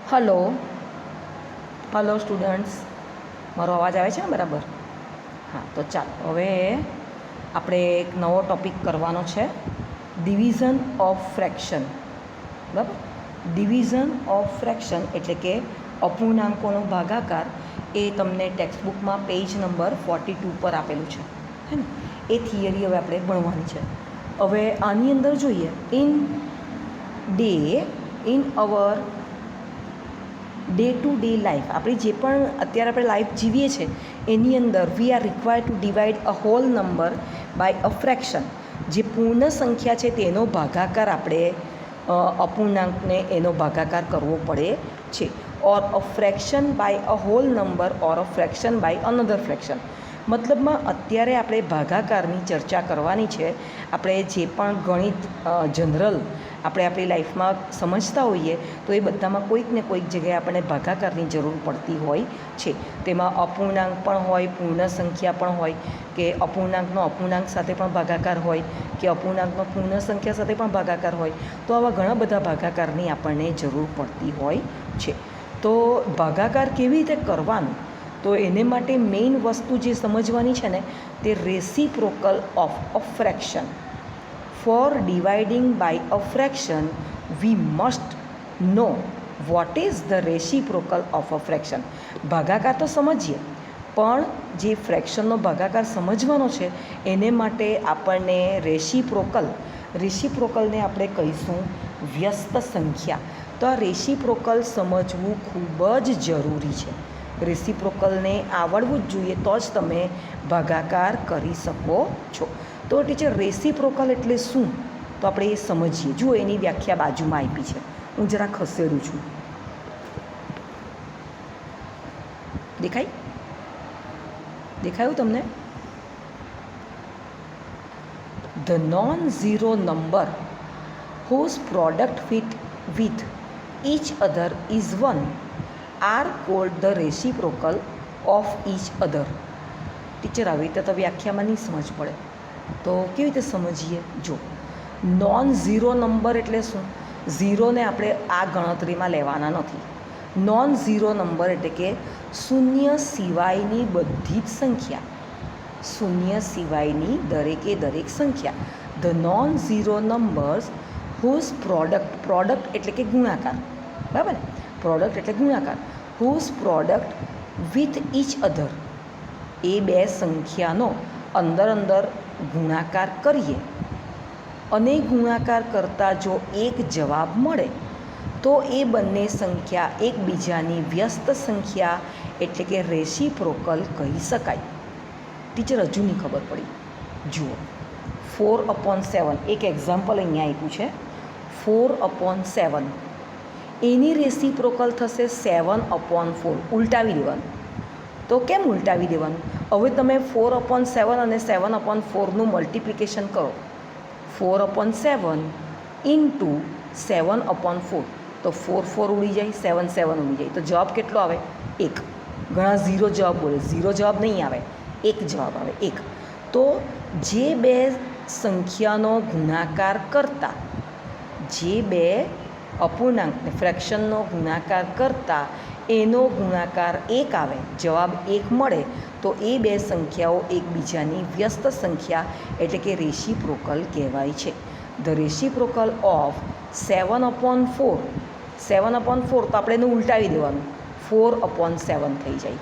Hello hello students, મારો અવાજ આવે છે ને બરાબર? હા, તો ચાલો હવે આપણે એક નવો ટૉપિક કરવાનો છે, ડિવિઝન ઓફ ફ્રેક્શન. બરાબર, ડિવિઝન ઓફ ફ્રેક્શન એટલે કે અપૂર્ણાંકોનો ભાગાકાર. એ તમને ટેક્સ્ટબુકમાં પેજ નંબર 42 પર આપેલું છે, હે ને? એ થિયરી હવે આપણે ભણવાની છે. હવે આની અંદર જોઈએ, in our day to day life, આપણી જે પણ અત્યારે આપણે લાઈફ જીવીએ છીએ એની અંદર we are required to divide a whole number by a fraction. જે પૂર્ણ સંખ્યા છે તેનો ભાગાકાર આપણે અપૂર્ણાંકને એનો ભાગાકાર કરવો પડે છે. Or a fraction by a whole number or a fraction by another fraction. મતલબમાં અત્યારે આપણે ભાગાકારની ચર્ચા કરવાની છે. આપણે જે પણ ગણિત જનરલ આપણે આપણી લાઈફમાં સમજતા હોઈએ તો એ બધામાં કોઈક ને કોઈક જગ્યાએ આપણને ભાગાકારની જરૂર પડતી હોય છે. તેમાં અપૂર્ણાંક પણ હોય, પૂર્ણ સંખ્યા પણ હોય, કે અપૂર્ણાંકનો અપૂર્ણાંક સાથે પણ ભાગાકાર હોય, કે અપૂર્ણાંકનો પૂર્ણ સંખ્યા સાથે પણ ભાગાકાર હોય. તો આવા ઘણા બધા ભાગાકારની આપણને જરૂર પડતી હોય છે. તો ભાગાકાર કેવી રીતે કરવાનું, તો એને માટે મેઇન વસ્તુ જે સમજવાની છે ને, તે reciprocal of a fraction. For dividing by a fraction we must know what is the reciprocal of a fraction. ભાગાકાર તો સમજીએ, પણ જે ફ્રેક્શનનો ભાગાકાર સમજવાનો છે એને માટે આપણને રેસિપ્રોકલને આપણે કહીશું વ્યસ્ત સંખ્યા. તો આ રેસિપ્રોકલ સમજવું ખૂબ જ જરૂરી છે. રેસિપ્રોકલને આવડવું જ જોઈએ, તો જ તમે ભાગાકાર કરી શકો છો. તો ટીચર રેસિપ્રોકલ એટલે શું, તો આપણે એ સમજીએ. જુઓ, એની વ્યાખ્યા બાજુમાં આપી છે, હું જરા ખસેડું છું. દેખાયું તમને? The non zero number whose product with each other is 1 are called the reciprocal of each other. Teacher, આવી રીતે તો વ્યાખ્યામાં નહીં સમજ પડે, તો કેવી રીતે સમજીએ? જો, નોન ઝીરો નંબર એટલે શું? ઝીરોને આપણે આ ગણતરીમાં લેવાના નથી. નોન ઝીરો નંબર એટલે કે શૂન્ય સિવાયની બધી જ સંખ્યા, શૂન્ય સિવાયની દરેકે દરેક સંખ્યા. The non zero numbers whose product એટલે કે ગુણાકાર, બરાબર? પ્રોડક્ટ એટલે ગુણાકાર. Whose product with each other, એ બે સંખ્યાનો અંદર ગુણાકાર કરીએ અને ગુણાકાર કરતાં જો એક જવાબ મળે તો એ બંને સંખ્યા એકબીજાની વ્યસ્ત સંખ્યા એટલે કે રેસિપ્રોકલ કહી શકાય. ટીચર, હજુ નહીં ખબર પડી. જુઓ, 4/7, એક એક્ઝામ્પલ અહીંયા આપ્યું છે. 4/7 એની રેસિપ્રોકલ થશે 7/4. ઉલટાવી દેવાનું. તો કેમ ઉલટાવી દેવાનું? હવે તમે 4/7 અને 7/4નું મલ્ટિપ્લિકેશન કરો. 4/7 ઇન્ટુ 7/4, તો 4 ઉડી જાય, 7 ઉડી જાય, તો જવાબ કેટલો આવે? 1. ઘણા ઝીરો જવાબ બોલે, ઝીરો જવાબ નહીં આવે, 1 જવાબ આવે, 1. તો જે બે સંખ્યાનો ગુણાકાર કરતાં, જે બે અપૂર્ણાંકને ફ્રેક્શનનો ગુણાકાર કરતાં એનો ગુણાકાર 1 આવે, જવાબ 1 મળે, તો એ બે સંખ્યાઓ એકબીજાની વ્યસ્ત સંખ્યા એટલે કે રેસિપ્રોકલ કહેવાય છે. ધ રેસિપ્રોકલ ઓફ 7/4, 7/4 તો આપણે એને ઉલટાવી દેવાનું, 4/7 થઈ જાય.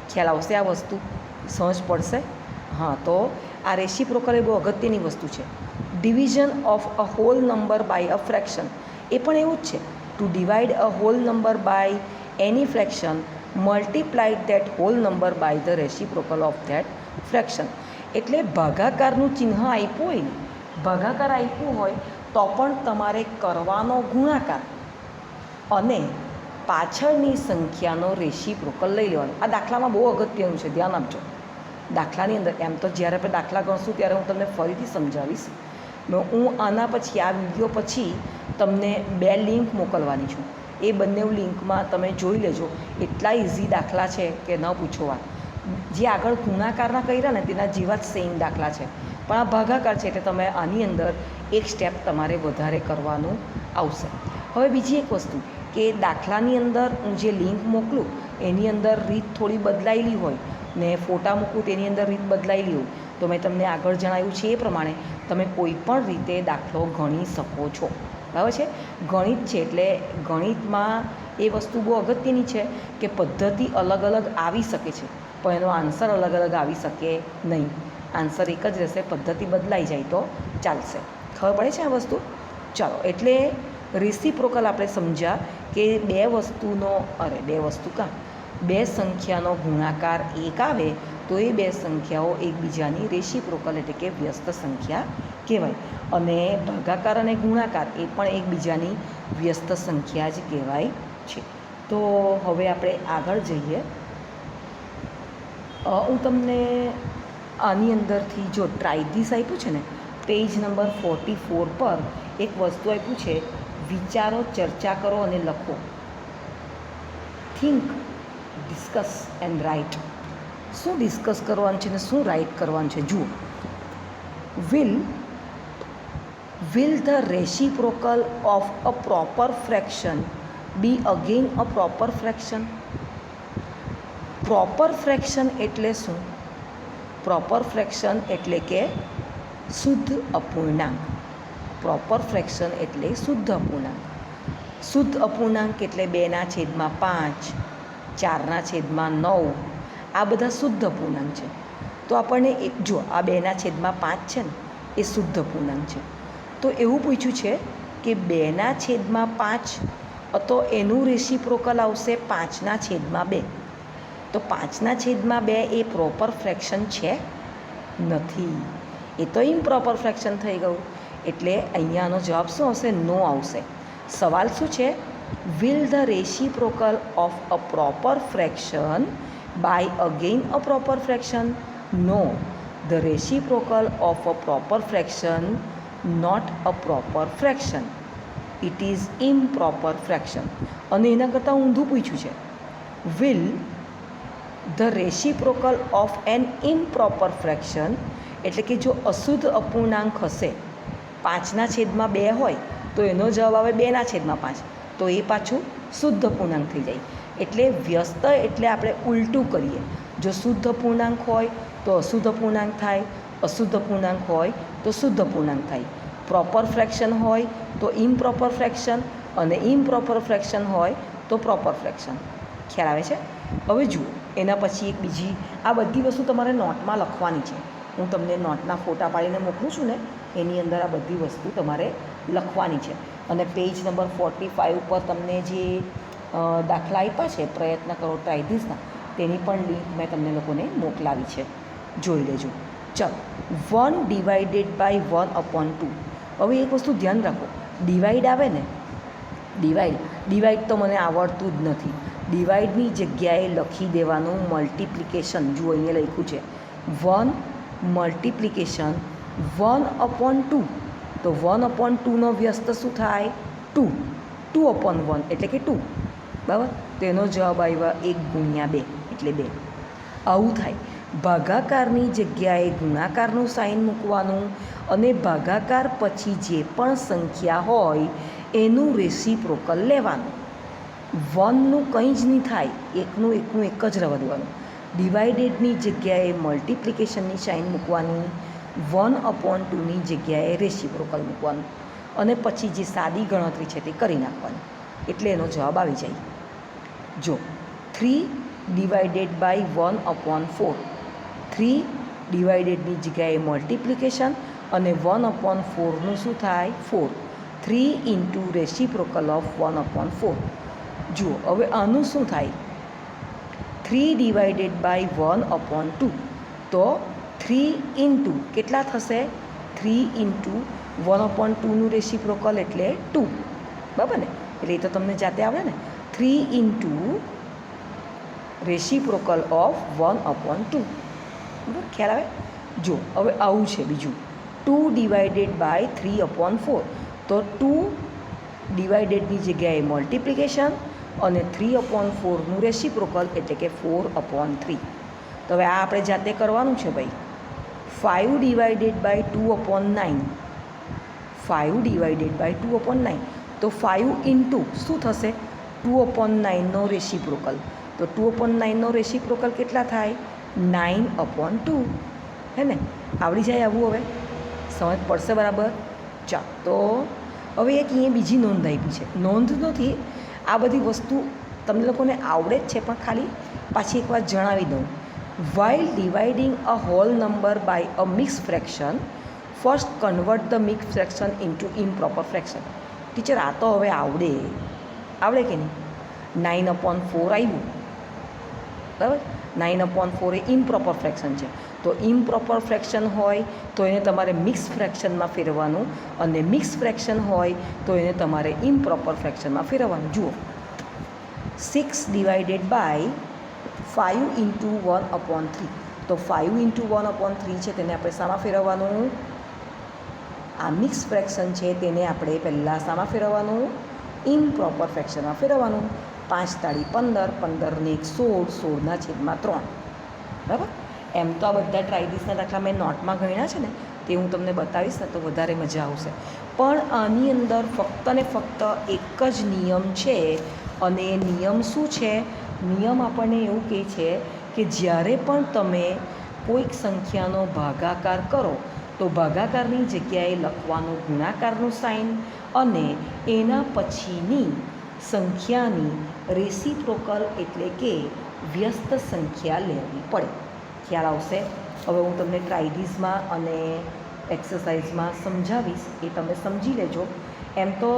ખ્યાલ આવશે? આ વસ્તુ સમજ પડશે? હા, તો આ રેસિપ્રોકલ એ બહુ અગત્યની વસ્તુ છે. Division of a whole number by a fraction, એ પણ એવું જ છે. To divide a whole number by any fraction multiplied that whole number by the reciprocal of that fraction. એટલે ભાગાકારનું ચિહ્ન આપ્યું હોય ને, ભાગાકાર આપ્યું હોય તો પણ તમારે કરવાનો ગુણાકાર અને પાછળની સંખ્યાનો રેસિપ્રોકલ લઈ લેવાનો. આ દાખલામાં બહુ અગત્યનું છે, ધ્યાન આપજો. દાખલાની અંદર એમ તો જ્યારે આપણે દાખલા ગણશું ત્યારે હું તમને ફરીથી સમજાવીશ. હું આના પછી, આ વિડીયો પછી તમને 2 લિંક મોકલવાની છું. એ બંને લિંકમાં તમે જોઈ લેજો. એટલા ઇઝી દાખલા છે કે ન પૂછો વાત. જે આગળ ગુણાકારના કર્યા ને તેના જેવા જ સેમ દાખલા છે, પણ આ ભાગાકાર છે એટલે તમે આની અંદર એક સ્ટેપ તમારે વધારે કરવાનું આવશે. હવે બીજી એક વસ્તુ, કે દાખલાની અંદર હું જે લિંક મોકલું એની અંદર રીત થોડી બદલાયેલી હોય ને ફોટા મૂકું તેની અંદર રીત બદલાયેલી હોય, તો મેં તમને આગળ જણાવ્યું છે એ પ્રમાણે તમે કોઈ પણ રીતે દાખલો ગણી શકો છો. બરાબર છે. ગણિત છે એટલે ગણિતમાં એ વસ્તુ બહુ અગત્યની છે કે પદ્ધતિ અલગ અલગ આવી શકે છે પણ એનો આન્સર અલગ અલગ આવી શકે નહીં. આન્સર એક જ રહેશે, પદ્ધતિ બદલાઈ જાય તો ચાલશે. ખબર પડે છે આ વસ્તુ? ચાલો, એટલે રેસિપ્રોકલ આપણે સમજ્યા કે બે સંખ્યાનો ગુણાકાર એક આવે તો એ બે સંખ્યાઓ એકબીજાની રેસિપ્રોકલ એટલે કે વ્યસ્ત સંખ્યા કહેવાય, અને ભાગાકાર અને ગુણાકાર એ પણ એકબીજાની વ્યસ્ત સંખ્યા જ કહેવાય છે. તો હવે આપણે આગળ જઈએ. હું તમને આની અંદરથી જો ટ્રાય ધીસ આપ્યું છે ને, પેજ નંબર 44 પર એક વસ્તુ આપ્યું છે, વિચારો, ચર્ચા કરો અને લખો. Think, discuss and write. શું ડિસ્કસ કરવાનું છે ને શું રાઇટ કરવાનું છે? જુઓ. Will the reciprocal of a proper fraction be again a proper fraction? Proper fraction એટલે શું? પ્રોપર ફ્રેક્શન એટલે કે શુદ્ધ અપૂર્ણાંક. પ્રોપર ફ્રેક્શન એટલે શુદ્ધ અપૂર્ણાંક. શુદ્ધ અપૂર્ણાંક એટલે 2/5, 4/9, આ બધા શુદ્ધ અપૂર્ણાંક છે. તો આપણને જો આ 2/5 છે ને એ શુદ્ધ અપૂર્ણાંક છે. તો એવું પૂછ્યું છે કે 2/5 તો એનું રેસિપ્રોકલ આવશે 5/2. તો 5/2 એ પ્રોપર ફ્રેક્શન છે? નથી, એ તો ઇમ્પ્રોપર ફ્રેક્શન થઈ ગયું. એટલે અહીંયાનો જવાબ શું આવશે? નો આવશે. સવાલ શું છે? Will the reciprocal of a proper fraction by again a proper fraction? No, the reciprocal of a proper fraction not a proper fraction, it is improper fraction. અને એના કરતાં ઊંધું પૂછ્યું છે, will the reciprocal of an improper fraction, એટલે કે જો અશુદ્ધ અપૂર્ણાંક હશે, 5/2 હોય તો એનો જવાબ આવે 2/5, તો એ પાછું શુદ્ધ અપૂર્ણાંક થઈ જાય. એટલે વ્યસ્ત એટલે આપણે ઉલટું કરીએ. જો શુદ્ધ અપૂર્ણાંક હોય તો અશુદ્ધ અપૂર્ણાંક થાય, અશુદ્ધ અપૂર્ણાંક હોય તો શુદ્ધ અપૂર્ણાંક થાય. પ્રોપર ફ્રેક્શન હોય તો ઇમ્પ્રોપર ફ્રેક્શન, અને ઇમ્પ્રોપર ફ્રેક્શન હોય તો પ્રોપર ફ્રેક્શન. ખ્યાલ આવે છે? હવે જુઓ, એના પછી એક બીજી, આ બધી વસ્તુ તમારે નોટમાં લખવાની છે. હું તમને નોટના ફોટા પાડીને મોકલું છું ને, એની અંદર આ બધી વસ્તુ તમારે લખવાની છે. અને પેજ નંબર 45 ઉપર તમને જે દાખલા આપ્યા છે, પ્રયત્ન કરો ટ્રાય ધીસના, તેની પણ લિંક મેં તમને લોકોને મોકલાવી છે, જોઈ લેજો. ચાલો, 1/1/2. હવે એક વસ્તુ ધ્યાન રાખો, ડિવાઈડ આવે ને, ડિવાઈડ તો મને આવડતું જ નથી. ડિવાઈડની જગ્યાએ લખી દેવાનું મલ્ટિપ્લિકેશન. જુઓ અહીંયા લખ્યું છે 1 મલ્ટિપ્લિકેશન 1/2. તો 1/2નો વ્યસ્ત શું થાય? 2. 2/1 એટલે કે 2. બરાબર? તો એનો જવાબ આવ્યા 1/2 એટલે 2. આવું થાય. ભાગાકારની જગ્યાએ ગુણાકારનું સાઇન મૂકવાનું, અને ભાગાકાર પછી જે પણ સંખ્યા હોય એનું રેસિપ્રોકલ લેવાનું. 1નું કંઈ જ નહીં થાય, એકનું એક જ રહેવા દેવાનું. ડિવાઇડેડની જગ્યાએ મલ્ટિપ્લિકેશનની સાઇન મૂકવાની, 1/2ની જગ્યાએ રેસિપ્રોકલ મૂકવાનું, અને પછી જે સાદી ગણતરી છે તે કરી નાખવાની, એટલે એનો જવાબ આવી જાય. જો 3/1/4, 3 ડિવાઇડેડની જગ્યાએ મલ્ટિપ્લિકેશન, અને 1/4નું શું થાય? 4. 3 ઇન્ટુ રેસિપ્રોકલ ઓફ 1/4. જુઓ, હવે આનું શું થાય? 3/1/2. તો 3 ઇન્ટુ કેટલા થશે? 3 ઇન્ટુ 1/2નું રેસિપ્રોકલ એટલે 2. બરાબર ને? એટલે એ તો તમને જાતે આવડે ને. 3 ઇન્ટુ રેસિપ્રોકલ ઓફ 1/2. બરાબર? ખ્યાલ આવે? જો હવે આવું છે બીજું, 2/3/4. તો 2 ડિવાઇડેડની જગ્યાએ મલ્ટિપ્લિકેશન, અને 3/4નું રેસિપ્રોકલ એટલે કે 4/3. તો હવે આ આપણે જાતે કરવાનું છે ભાઈ. 5/2/9. 5/2/9. તો 5 ઇન્ટુ શું થશે? 2/9નો રેસિપ્રોકલ, તો 2/9નો રેસિપ્રોકલ કેટલા થાય? 9/2, હે ને? આવડી જાય આવું? હવે સમજ પડશે બરાબર? ચાલ, તો હવે એક અહીંયા બીજી નોંધ આપી છે. નોંધ નથી, આ બધી વસ્તુ તમને લોકોને આવડે જ છે, પણ ખાલી પાછી એકવાર જણાવી દઉં. While dividing a whole number by a mix fraction, first convert the mix fraction into improper fraction. Teacher, આ તો હવે આવડે કે નહીં? 9/4 આવ્યું, બરાબર? 9/4 એ ઇમ્પ્રોપર ફ્રેક્શન છે. તો ઇમ્પ્રોપર ફ્રેક્શન હોય તો એને તમારે મિક્સ ફ્રેક્શનમાં ફેરવવાનું, અને મિક્સ ફ્રેક્શન હોય તો એને તમારે ઇમ્પ્રોપર ફ્રેક્શનમાં ફેરવવાનું. જુઓ, 6 ડિવાઇડેડ બાય 5 ઇન્ટુ 1/3. તો 5 ઇન્ટુ 1/3 છે તેને આપણે શામાં ફેરવવાનું? આ મિક્સ ફ્રેક્શન છે તેને આપણે પહેલાં શામાં ફેરવવાનું? ઇમ્પ્રોપર ફ્રેક્શનમાં ફેરવવાનું. 5 તાળી 15, 15 ને 1 16, 16/3. બરાબર? એમ તો આ બધા ટ્રાયડિસના દાખલા મેં નોટમાં ગણ્યા છે ને, તે હું તમને બતાવીશ ને તો વધારે મજા આવશે. પણ આની અંદર ફક્ત ને ફક્ત એક જ નિયમ છે, અને એ નિયમ શું છે? નિયમ આપણને એવું કહે છે કે જ્યારે પણ તમે કોઈક સંખ્યાનો ભાગાકાર કરો તો ભાગાકારની જગ્યાએ લખવાનું ગુણાકારનું સાઇન, અને એના પછીની સંખ્યાની રેસિપ્રોકલ એટલે કે વ્યસ્ત સંખ્યા લેવી પડે. ખ્યાલ આવશે? હવે હું તમને ટ્રાયડિસમાં અને એક્સરસાઇઝમાં સમજાવીશ, એ તમે સમજી લેજો. એમ તો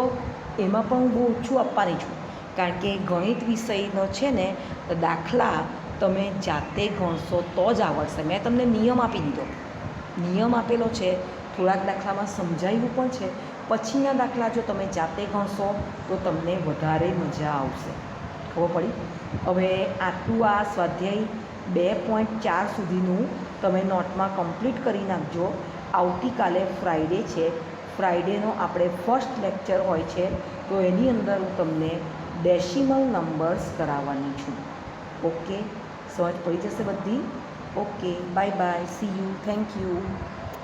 એમાં પણ હું બહુ ઓછું આપવાની છું, કારણ કે ગણિત વિષયનો છે ને, દાખલા તમે જાતે ગણશો તો જ આવડશે. મેં તમને નિયમ આપી દીધો, નિયમ આપેલો છે, થોડાક દાખલામાં સમજાવ્યું પણ છે. પછીના દાખલા જો તમે જાતે ગણશો તો તમને વધારે મજા આવશે. ખબર પડી? હવે આટલું આ સ્વાધ્યાય 2.4 સુધીનું તમે નોટમાં કમ્પ્લીટ કરી નાખજો. આવતીકાલે ફ્રાઈડે છે, ફ્રાઈડેનો આપણે ફર્સ્ટ લેક્ચર હોય છે, તો એની અંદર હું તમને ડેસિમલ નંબર્સ કરાવવાની છું. ઓકે, સમજ પડી જશે બધી? Okay, bye bye, C you, thank you.